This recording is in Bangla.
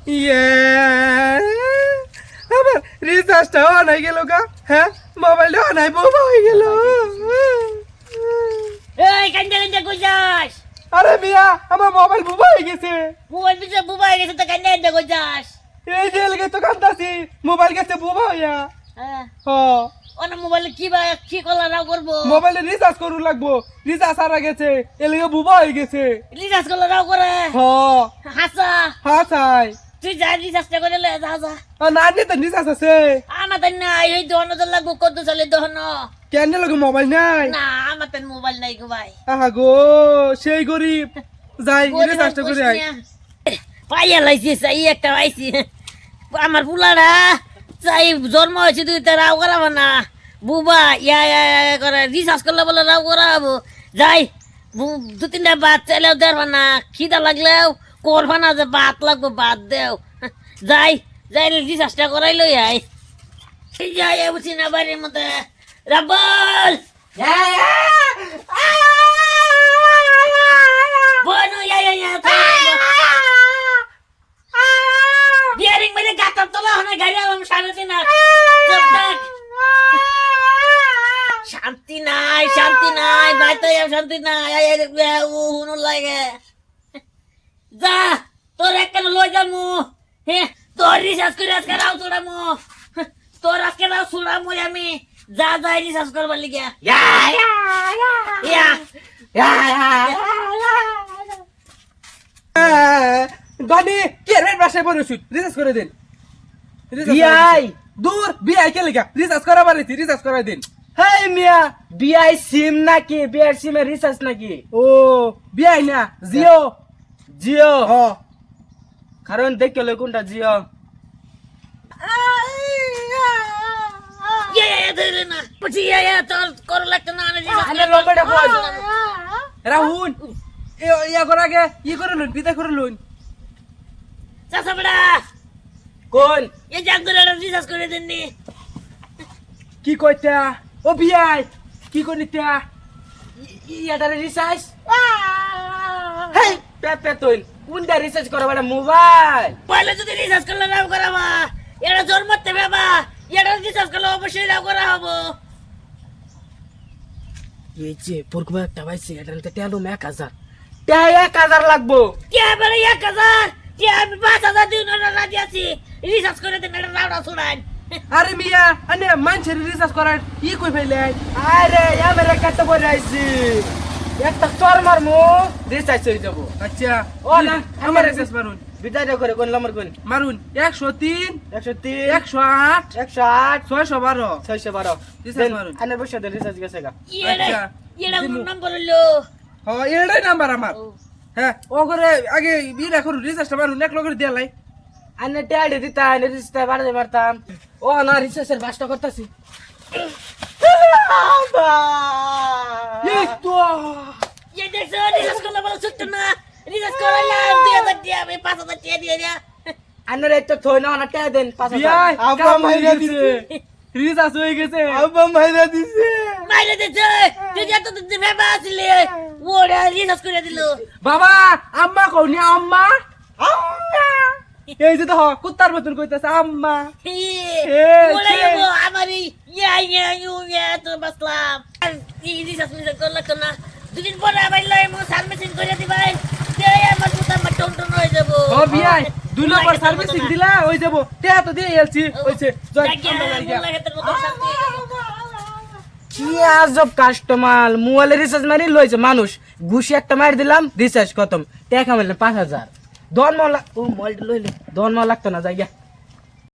ইয়ে আমার রিচার্জটাও আনাই গেল গা। হ্যাঁ, মোবাইলটাও আনাই বোবা হয়ে গেল। এই কান্দে কান্দে কই যাস? আরে মিয়া, আমার মোবাইল বোবা হয়ে গেছে। মোবাইল পিছে বুবা হয়ে গেছে তো কান্দে কান্দে কই যাস? এই যে লেগে তো কান্দাছি, মোবাইল গেছে বোবা হইয়া। হ্যাঁ, হ, ওনা মোবাইলে কি কলা রাও করবো? মোবাইলে রিচার্জ করু লাগবো, রিচার্জ হারা গেছে, এ লেগে বোবা হয়ে গেছে। রিচার্জ কলা রাও করে। হ, হাসা হ্যাঁ চাই। তুই যা রিচার্জটা করে লে যা যা। না নিয়ে তো রিচার্জ আছে। আমার তাই নাই এই দহন তো লাগবো কত চলে দহন। কেন লগে মোবাইল নাই? না আমার তাই মোবাইল নাই গো ভাই। আহা গো, সেই গরিব। যাই রিচার্জটা করে আই। পাইয়া লাইছি চাই একটা পাইছি। আমার পুলারা চাই জন্ম হয়েছে তুই তো রাও করাবো না বুবা ইয়া করে রিচার্জ করলে বলে রাও করাবো। যাই দু তিনটা ভাত চাইলেও দেওয়া না, খিদা লাগলেও করবা না যে ভাত লাগবো ভাত দেও। যাই যাই রিচার্জটা করাই লই আই। যাই বুঝি না বাড়ির মধ্যে রাবল বনু বিয়ারিং মেরে গাতার তোলা হনে গাড়ি আলাম শান্তি না। শান্তি নাই শান্তি নাই বাইতে শান্তি নাই হুনু লাগে। যা তোর একটা লই যামু। হ্যাঁ, তোর রিচার্জ করে আজকে রাও তোড়ামু। তোর আজকে রাও ছুড়ামু আমি। যা যাই রিচার্জ করবার লিগে। গনি কে রেড বাসায় বসে রিচার্জ করে দেন। বিআই দূর বিআই কে লেগা রিচার্জ করা পারিছি, রিচার্জ করাই দিন। হেই মিয়া বিআই সিম নাকি বিআই সিমের রিচার্জ নাকি? ও বিআই না, জিও। জিও হ, কারণ দেখে লই কোনটা জিও। তোর কর লাগতো না আরে লম্বাটা কই? রাহুল ইয়া করার আগে ই করে লুন, বিদায় করে লুন। চাষা বেড়া কোন এই জাগ ধরে রিচার্জ করে দেননি। কি কইতা? ও বিআই কি করিতা? ইয়াটারে রিচার্জ? হেই পেপে তুই কোনটা রিচার্জ করা বড় মোবাইল? পয়লা যদি রিচার্জ করলে রাও করাবা, এটা জন্মতে বাবা এটা রিচার্জ করলে অবশ্যই রাও করা হবো। এই যে পরকুবা একটা পাইছি এটাতে তেলো 1000 তে 1000 লাগবো। কে বলে 1000 কে আমি 5000 দিন রাজি আছি। রিচার্জ করে দেন এটা রাওড়া ছুড়ান। আরে মিয়া আনে মানুষের রিচার্জ করার ই কই ফেলে। আরে আমারে কত বড় আইছি একটা চর মারমু রিচার্জ হয়ে যাব। আচ্ছা ও না আমার রিচার্জ মারুন, বিদায় করে কোন নম্বর কোন? মারুন 103 103 108 108 612 612 রিচার্জ মারুন। আনের বসে দে রিচার্জ গেছে গা। এটা আচ্ছা, এটা দিমু। কোন নাম্বার হলো? হ, এটাই নাম্বার আমার। হ্যাঁ, ও করে আগে বিরা করুন, রিচার্জটা মারুন, এক লগে দিয়ে লাই। আনে ট্যাডে দিতা আনে রিচার্জ বাড়াতে পারতাম। ও না রিচার্জের বাসটা করতেছি। এই তো ये देखो রিচার্জ করলে বলে ছুটতো না। রিচার্জ করালাম 2000 দিয়ে আমি 5000 দিয়ে দিয়ে দিয়া। আনের তো থই না না ট্যাডে দেন 5000। বিআই আব্বা মাইরা দিছে, রিচার্জ হয়ে গেছে, আব্বা মাইরা দিছে। মাইরে দিছে তুই যত দিতে ভেবা আসলে ওরা রিচার্জ করে দিল। বাবা আম্মা কওনি, আম্মা আম্মা এই যে তো কুত্তার মতন কইতাছে আম্মা। ওরা যাবো আমারই ইয়া তো বাসলাম। রিচার্জ মিজার করলে তো না দুদিন পরে আবার লয় মো সার্ভিসিং করে দিবাই দে আমার পুতা আমার টন হয়ে যাবো। ও বিআই 2 নম্বর সার্ভিসিং দিলা হই যাব, তে তো দিয়ে এলছি হইছে জয় আমরা লাগিয়া। কি আজব কাস্টমার মোবাইলে রিচার্জ মারি লইছে মানুষ ঘুষি একটা মার দিলাম রিচার্জ খতম টাকা মারলাম 5000 দন মাল ও মোবাইল লইলে দন মাল লাগতো না যাই গিয়া।